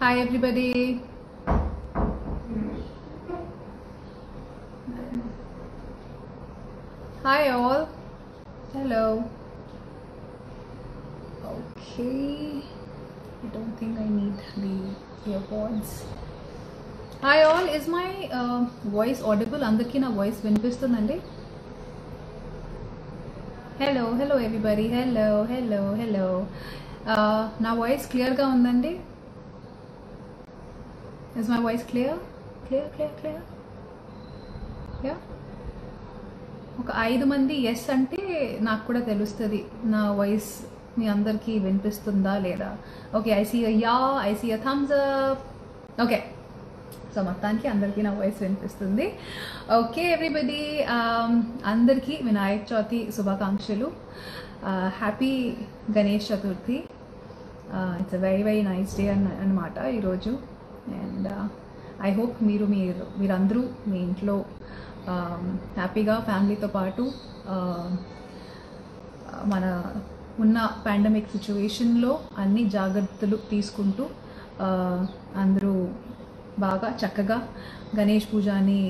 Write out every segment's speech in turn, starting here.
Hi everybody. Hi all. Hello. Okay. I don't think I need the earpods. Hi all. Is my voice audible? Andarki na voice vinipistundandi? Hello everybody. Hello. Na voice clear ga undandi? Is my voice clear? Clear? Yeah? ఒక 5 మంది yes అంటే నాకు కూడా తెలుస్తుంది నా voice మీ అందరికీ వినిపిస్తుందా లేదా. Okay, I see a thumbs up. Okay, so మొత్తానికి అందరికీ నా వాయిస్ వినిపిస్తుంది. ఓకే ఎవ్రీబడి, అందరికీ వినాయక చవితి శుభాకాంక్షలు. Happy Ganesh Chaturthi. It's a very nice day అన్నమాట ఈరోజు. అండ్ ఐ హోప్ మీరందరూ మీ ఇంట్లో హ్యాపీగా ఫ్యామిలీతో పాటు మన ఉన్న పాండమిక్ సిచ్యువేషన్లో అన్ని జాగ్రత్తలు తీసుకుంటూ అందరూ బాగా చక్కగా గణేష్ పూజని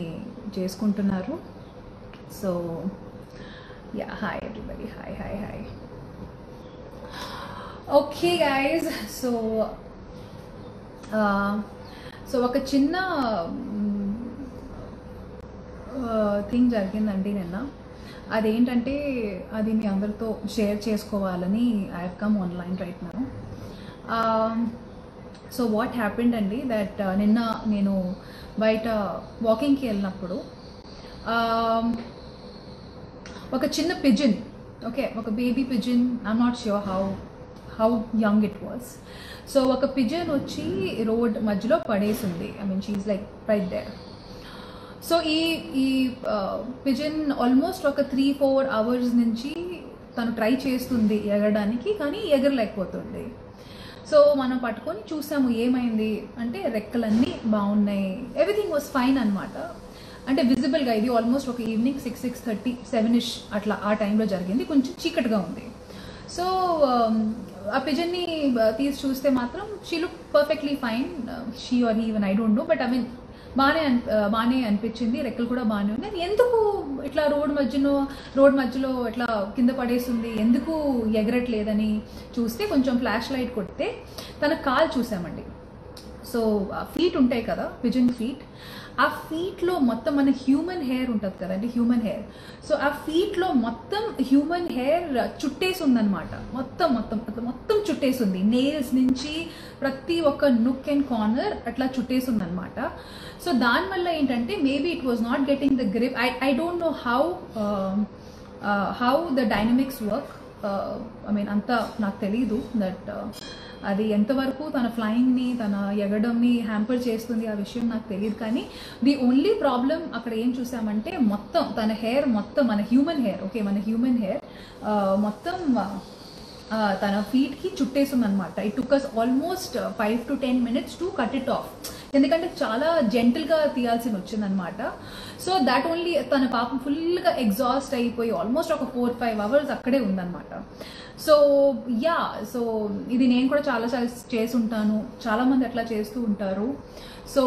చేసుకుంటున్నారు. So yeah, hi everybody, hi. Okay guys, so ఒక చిన్న థింగ్ జరిగిందండి నిన్న. అదేంటంటే అది మీ అందరితో షేర్ చేసుకోవాలని I have come online right now. So what happened అండి దట్ నిన్న నేను బయట వాకింగ్కి వెళ్ళినప్పుడు ఒక చిన్న పిజిన్, ఒక baby pigeon, I'm not sure how young it was. So ఒక పిజిన్ వచ్చి రోడ్ మధ్యలో పడేసింది. I mean she is like right there. So ఈ పిజన్ ఆల్మోస్ట్ ఒక 3-4 అవర్స్ నుంచి తను ట్రై చేస్తుంది ఎగరడానికి, కానీ ఎగరలేకపోతుంది. సో మనం పట్టుకొని చూసాము ఏమైంది అంటే రెక్కలన్నీ బాగున్నాయి, ఎవ్రీథింగ్ వాజ్ ఫైన్ అనమాట. అంటే విజిబుల్గా ఇది ఆల్మోస్ట్ ఒక ఈవినింగ్ 6:30, 7ish అట్లా ఆ టైంలో జరిగింది. కొంచెం చీకటిగా ఉంది. సో ఆ పిజన్ని తీసి చూస్తే మాత్రం she look perfectly fine. She or he, even I don't know, but I mean బాగానే అనిపించింది. రెక్కలు కూడా బాగానే ఉన్నాయి. ఎందుకు ఇట్లా రోడ్ మధ్యలో ఇట్లా కింద పడేస్తుంది, ఎందుకు ఎగరట్లేదని చూస్తే కొంచెం ఫ్లాష్ లైట్ కొడితే తన కాలు చూసామండి. సో ఫీట్ ఉంటాయి కదా, పిజన్ ఫీట్. ఆ ఫీట్లో మొత్తం మన హ్యూమన్ హెయిర్ ఉంటుంది కదండి, హ్యూమన్ హెయిర్. సో ఆ ఫీట్లో మొత్తం హ్యూమన్ హెయిర్ చుట్టేసి ఉందన్నమాట. మొత్తం చుట్టేసి ఉంది. నెయిల్స్ నుంచి ప్రతి ఒక్క నుక్ అండ్ కార్నర్ అట్లా చుట్టేసి ఉందన్నమాట. సో దానివల్ల ఏంటంటే maybe it was not getting the grip. I don't know how the dynamics work. I mean అంతా నాకు తెలీదు దట్ అది ఎంతవరకు తన ఫ్లయింగ్ని, తన ఎగడంని హ్యాంపర్ చేస్తుంది, ఆ విషయం నాకు తెలియదు. కానీ ది ఓన్లీ ప్రాబ్లం అక్కడ ఏం చూసామంటే మొత్తం తన హెయిర్ మొత్తం మన హ్యూమన్ హెయిర్ మొత్తం తన ఫీట్కి చుట్టేస్తుంది అనమాట. It took us almost 5 to 10 minutes to cut it off. ఎందుకంటే చాలా జెంటిల్గా తీయాల్సి వచ్చిందనమాట. సో దాట్ ఓన్లీ తన పాపం ఫుల్గా ఎగ్జాస్ట్ అయిపోయి ఆల్మోస్ట్ ఒక 4-5 hours అక్కడే ఉందన్నమాట. సో ఇది నేను కూడా చాలా చేసి ఉంటాను, చాలామంది అట్లా చేస్తూ ఉంటారు. So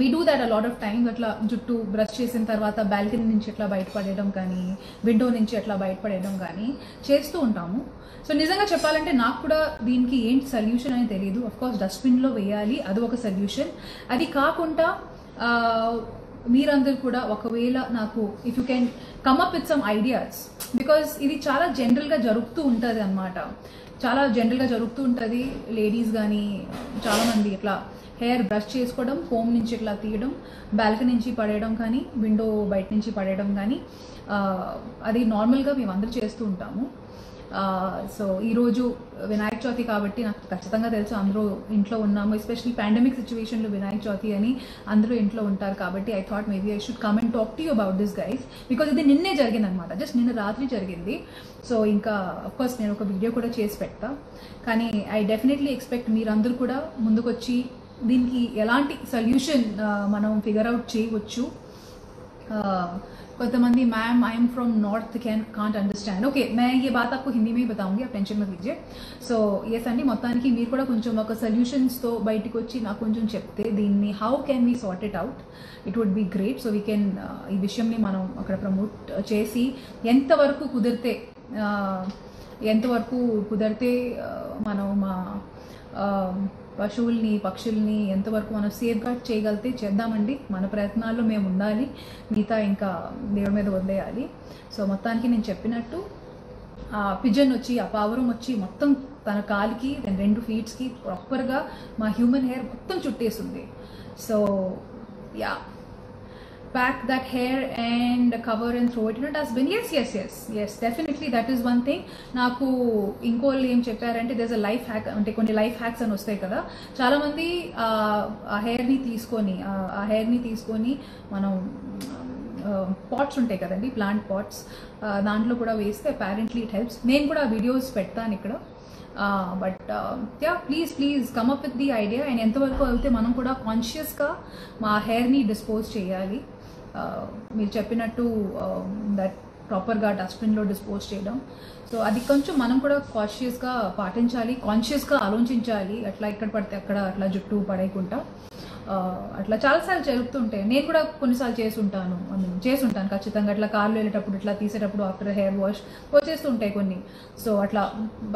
we do that a lot of times. అట్లా జుట్టు బ్రష్ చేసిన తర్వాత బాల్కనీ నుంచి ఎట్లా బయటపడేయడం కానీ, విండో నుంచి ఎట్లా బయటపడేయడం కానీ చేస్తూ ఉంటాము. సో నిజంగా చెప్పాలంటే నాకు కూడా దీనికి ఏంటి సొల్యూషన్ అని తెలియదు. అఫ్కోర్స్ డస్ట్బిన్లో వేయాలి, అది ఒక సొల్యూషన్. అది కాకుండా మీరందరూ కూడా ఒకవేళ నాకు if you can come up with some ideas, because ఇది చాలా జనరల్గా జరుగుతూ ఉంటుంది అన్నమాట. చాలా జనరల్గా జరుగుతూ ఉంటుంది. లేడీస్ కానీ చాలామంది ఇట్లా హెయిర్ బ్రష్ చేసుకోవడం, హోమ్ నుంచి ఇట్లా తీయడం, బాల్కనీ నుంచి పడేయడం కానీ, విండో బయట నుంచి పడేయడం కానీ, అది నార్మల్గా మేము అందరూ చేస్తూ ఉంటాము. సో ఈరోజు వినాయక చవితి కాబట్టి నాకు ఖచ్చితంగా తెలుసు అందరూ ఇంట్లో ఉన్నాము. ఎస్పెషల్లీ పాండమిక్ సిచ్యువేషన్లో వినాయక చవితి అని అందరూ ఇంట్లో ఉంటారు కాబట్టి I thought maybe I should come and talk to you about this guys, because ఇది నిన్నే జరిగింది అనమాట. జస్ట్ నిన్న రాత్రి జరిగింది. సో ఇంకా అఫ్కోర్స్ నేను ఒక వీడియో కూడా చేసి పెడతా. కానీ ఐ డెఫినెట్లీ ఎక్స్పెక్ట్ మీరందరూ కూడా ముందుకొచ్చి దీనికి ఎలాంటి సొల్యూషన్ మనం ఫిగర్ అవుట్ చేయవచ్చు కొంతమంది ma'am I'm from north can't understand. Okay, मैं ये बात आपको हिंदी में ही बताऊंगी, आप टेंशन मत लीजिए. సో ఎస్ అండి, మొత్తానికి మీరు కూడా కొంచెం ఒక సొల్యూషన్స్తో బయటకు వచ్చి నాకు కొంచెం చెప్తే దీన్ని how can we sort it out, it would be great. So we can ఈ విషయంని మనం అక్కడ ప్రమోట్ చేసి ఎంతవరకు కుదిరితే మనం మా పశువుల్ని పక్షుల్ని ఎంతవరకు మనం సేఫ్ గార్డ్ చేయగలిగితే చేద్దామండి. మన ప్రయత్నాల్లో మేము ఉండాలి, మిగతా ఇంకా దేవుడి మీద వదిలేయాలి. సో మొత్తానికి నేను చెప్పినట్టు ఆ పిజన్ వచ్చి, ఆ పావురం వచ్చి మొత్తం తన కాలికి 2 ఫీట్స్కి ప్రాపర్గా మా హ్యూమన్ హెయిర్ మొత్తం చుట్టేసింది. So yeah, pack that hair and cover and throw it in a dustbin. Yes, definitely that is one thing. నాకు ఇంకోళ్ళు ఏం చెప్పారంటే there's a life hack, అంటే కొన్ని లైఫ్ హ్యాక్స్ అని వస్తాయి కదా. చాలామంది ఆ హెయిర్ని తీసుకొని మనం పాట్స్ ఉంటాయి కదండి, ప్లాంట్ పాట్స్, దాంట్లో కూడా వేస్తే అపారెంట్లీ ఇట్ హెల్ప్స్. నేను కూడా వీడియోస్ పెడతాను ఇక్కడ. But yeah, please come up with the idea. And ఎంతవరకు అయితే మనం కూడా కాన్షియస్గా మా హెయిర్ని డిస్పోజ్ చేయాలి. మీరు చెప్పినట్టు దట్ ప్రాపర్గా డస్ట్బిన్లో డిస్పోజ్ చేయడం. సో అది కొంచెం మనం కూడా కాన్షియస్గా పాటించాలి, కాన్షియస్గా ఆలోచించాలి. అట్లా ఎక్కడ పడితే అక్కడ అట్లా జుట్టు పడేయకుండా అట్లా చాలాసార్లు జరుగుతుంటాయి. నేను కూడా కొన్నిసార్లు చేసుంటాను ఖచ్చితంగా. అట్లా కార్లో వెళ్ళేటప్పుడు ఇట్లా తీసేటప్పుడు ఆఫ్టర్ హెయిర్ వాష్ వచ్చేస్తుంటాయి కొన్ని. సో అట్లా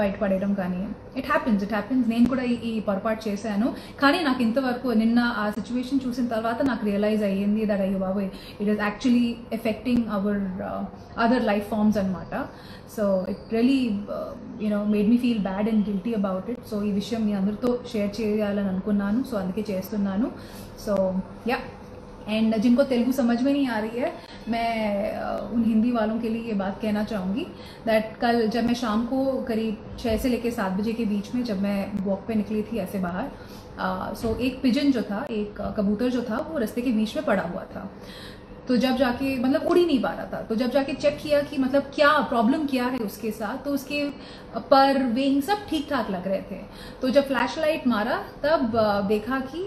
బయటపడేయడం కానీ ఇట్ హ్యాపెన్స్. నేను కూడా ఈ పొరపాటు చేశాను. కానీ నాకు ఇంతవరకు నిన్న ఆ సిచ్యువేషన్ చూసిన తర్వాత నాకు రియలైజ్ అయ్యింది దట్ అయ్యో బాబోయ్, it is actually affecting our other life forms అనమాట. So it really made me feel bad and guilty about it. So ఈ విషయం మీ అందరితో షేర్ చేయాలని అనుకున్నాను, సో అందుకే చేస్తున్నాను. సో या एंड जिनको तेलुगु समझ में नहीं आ रही है, मैं उन हिंदी वालों के लिए ये बात कहना चाहूँगी दैट कल जब मैं शाम को करीब 6 से लेकर 7 बजे के बीच में जब मैं वॉक पे निकली थी ऐसे बाहर, सो एक पिजन जो था, एक कबूतर जो था, वो रास्ते के बीच में पड़ा हुआ था. तो जब जाके मतलब उड़ ही नहीं पा रहा था, तो जब जाके चेक किया कि मतलब क्या प्रॉब्लम क्या है उसके साथ, तो उसके पर विंग सब ठीक ठाक लग रहे थे. तो जब फ्लैश लाइट मारा तब देखा कि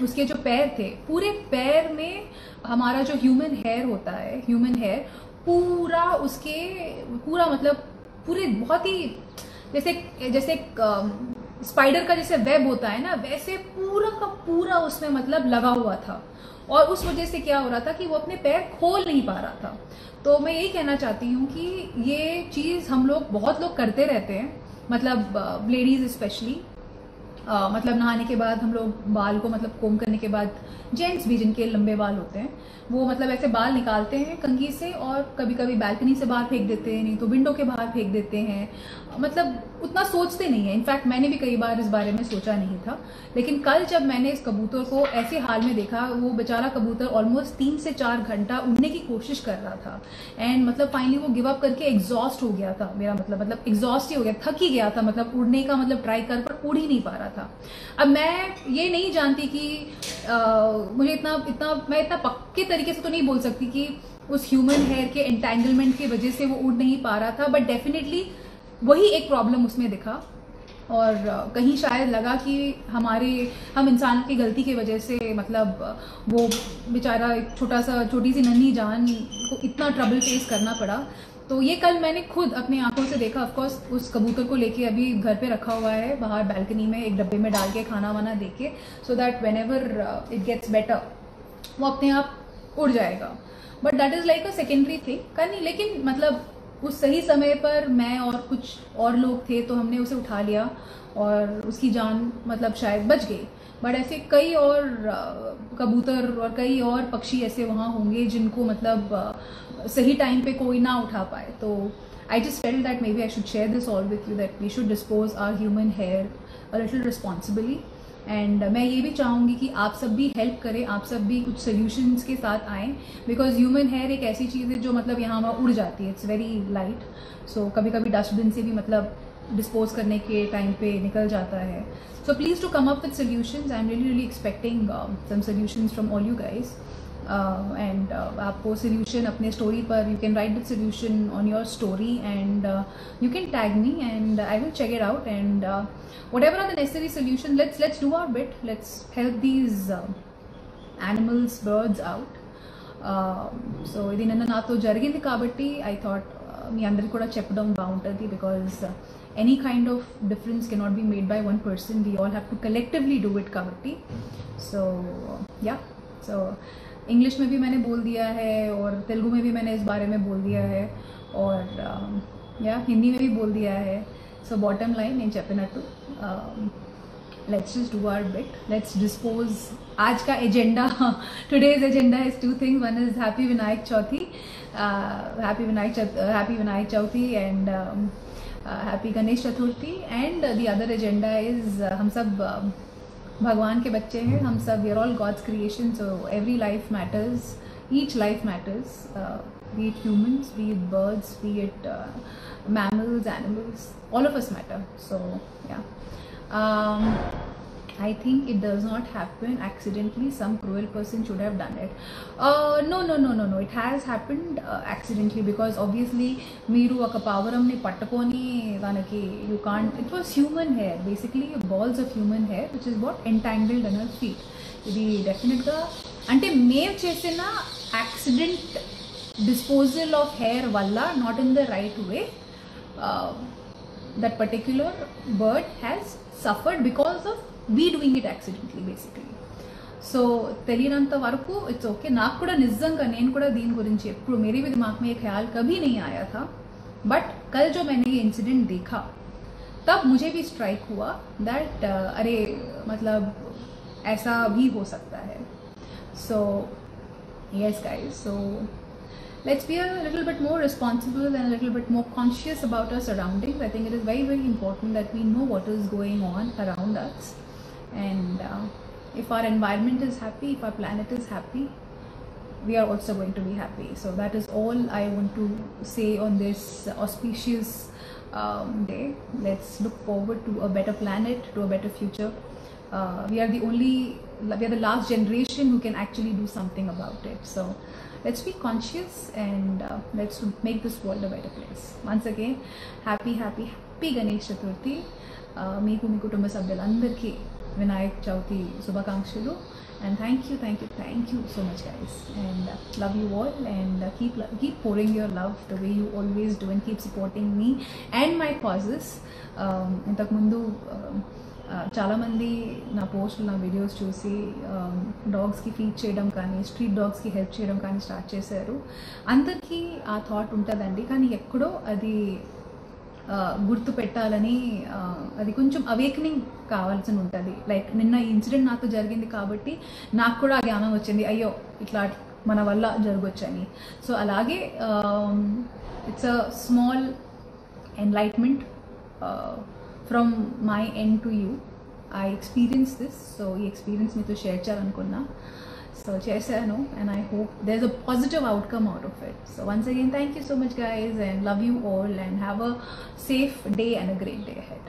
उसके जो पैर थे, पूरे पैर में हमारा जो ह्यूमन हेयर होता है, ह्यूमन हेयर पूरा मतलब पूरे बहुत ही जैसे स्पाइडर का जैसे वेब होता है ना, वैसे पूरा का पूरा उसमें मतलब लगा हुआ था. और उस वजह से क्या हो रहा था कि वो अपने पैर खोल नहीं पा रहा था. तो मैं यही कहना चाहती हूँ कि ये चीज़ हम लोग बहुत लोग करते रहते हैं, मतलब लेडीज़ स्पेशली. मतलब नहाने के बाद हम लोग बाल को मतलब कोम करने के बाद, जेंट्स भी जिनके लंबे बाल होते हैं वो मतलब ऐसे बाल निकालते हैं कंघी से और कभी कभी बालकनी से बाहर फेंक देते हैं, नहीं तो विंडो के बाहर फेंक देते हैं. मतलब उतना सोचते नहीं है. इनफैक्ट मैंने भी कई बार इस बारे में सोचा नहीं था, लेकिन कल जब मैंने इस कबूतर को ऐसे हाल में देखा, वो बेचारा कबूतर ऑलमोस्ट 3 से 4 घंटा उड़ने की कोशिश कर रहा था. एंड मतलब फाइनली वो गिव अप करके एग्जॉस्ट हो गया था. मेरा मतलब एग्जॉस्ट ही हो गया, थक ही गया था. मतलब उड़ने का मतलब ट्राई कर पर उड़ ही नहीं पा रहा था. अब मैं ये नहीं जानती कि मुझे मैं इतना पक्के तरीके से तो नहीं बोल सकती कि उस ह्यूमन हेयर के एंटेंगलमेंट की वजह से वो उड़ नहीं पा रहा था, बट डेफिनेटली वही एक प्रॉब्लम उसमें दिखा. और कहीं शायद लगा कि हम इंसानों की गलती की वजह से मतलब वो बेचारा एक छोटी सी नन्ही जान को इतना ट्रबल फेस करना पड़ा. तो ये कल मैंने खुद अपनी आंखों से देखा. ऑफकोर्स उस कबूतर को लेके अभी घर पे रखा हुआ है बाहर बालकनी में, एक डब्बे में डाल के खाना वाना दे के, so that whenever it gets better वो अपने आप उड़ जाएगा. But that is like a secondary thing करनी. लेकिन मतलब उस सही समय पर मैं और कुछ और लोग थे तो हमने उसे उठा लिया और उसकी जान मतलब शायद बच गई. बट ऐसे कई और कबूतर और कई और पक्षी ऐसे वहाँ होंगे जिनको मतलब सही टाइम पे कोई ना उठा पाए. तो I just felt that maybe I should share this all with you, that we should dispose our human hair a little responsibly. And मैं ये भी चाहूँगी कि आप सब भी हेल्प करें, आप सब भी कुछ सोल्यूशंस के साथ आएँ, बिकॉज ह्यूमन हेयर एक ऐसी चीज़ है जो मतलब यहाँ वहाँ उड़ जाती है. It's very light. सो कभी कभी डस्टबिन से भी मतलब डिस्पोज करने के टाइम पे निकल जाता है. So please to come up with solutions. I am really expecting some solutions from all you guys. And आपको सोल्यूशन अपने स्टोरी पर, you can write the solution on your story and you can tag me and I will check it out. And whatever are the necessary solutions, let's do our bit. Let's help these animals, birds out. So ఇది నిన్న నాతో జరిగింది కాబట్టి I thought మీ అందరికి కూడా చెప్పడం బాగుంటుంది, because any kind of difference cannot be made by one person. We all have to collectively do it kabatti. So yeah, so English में भी मैंने बोल दिया है और तेलुगु में भी मैंने इस बारे में बोल दिया है और yeah, हिंदी में भी बोल दिया है. So bottom line నేను చెప్పినట్టు let's just do our bit. Let's dispose. आज का agenda, today's agenda is two things. One is happy Vinayak Chauthi, happy Vinayak Chauthi and happy Ganesh Chaturthi. And the other agenda is हम सब भगवान के बच्चे हैं, हम सब we are all God's creation, so every life matters, each life matters, be it humans, be it birds, be it mammals, animals, all of us matter. So yeah, I think it does not happen accidentally. Some cruel person should have done it. No. It has happened accidentally, because obviously మీరు ఒక పావురంని పట్టుకొని దానికి you can't. It was human hair, basically balls of human hair, which is what entangled in her feet. ఇది డెఫినెట్గా అంటే మేము చేసిన accident disposal of hair వల్ల, not in the right way, that particular bird has suffered because of we doing it accidentally basically. So తెలియనంత వరకు it's okay. నాకు కూడా నిజంగా నేను కూడా దీని గురించి ఎప్పుడు मेरे भी दिमाग में ये ख्याल कभी नहीं आया था, बट कल जो मैंने ये इंसिडेंट देखा तब मुझे भी स्ट्राइक हुआ दैट अरे मतलब ऐसा भी हो सकता है. So yes guys, so let's be a little bit more responsible and a little bit more conscious about our surroundings. I think it is very, very important that we know what is going on around us, and if our environment is happy, if our planet is happy, we are also going to be happy. So that is all I want to say on this auspicious day. Let's look forward to a better planet, to a better future. We are the last generation who can actually do something about it. So let's be conscious and let's make this world a better place. Once again, happy Ganesh Chaturthi. మీకు మీ కుటుంబ సభ్యులందరికీ వినాయక్ చవితి శుభాకాంక్షలు. And thank you so much guys, and love you all, and keep pouring your love the way you always do, and keep supporting me and my causes. ఇంతకు ముందు చాలామంది నా పోస్టులు, నా వీడియోస్ చూసి డాగ్స్కి ఫీడ్ చేయడం కానీ, స్ట్రీట్ డాగ్స్కి హెల్ప్ చేయడం కానీ స్టార్ట్ చేశారు. అందరికీ ఆ థాట్ ఉంటుందండి, కానీ ఎక్కడో అది గుర్తు పెట్టాలని, అది కొంచెం అవేకనింగ్ కావాల్సి ఉంటుంది. లైక్ నిన్న ఇన్సిడెంట్ నాతో జరిగింది కాబట్టి నాకు కూడా ఆ జ్ఞానం వచ్చింది, అయ్యో ఇట్లా మన వల్ల జరగొచ్చని. సో అలాగే it's a small enlightenment from my end to you. I experienced this, so ఈ ఎక్స్పీరియన్స్ మీతో షేర్ చేయాలనుకున్నా. సో చేశాను, and I hope there's a positive outcome out of it. So once again, thank you so much guys, and love you all, and have a safe day and a great day ahead.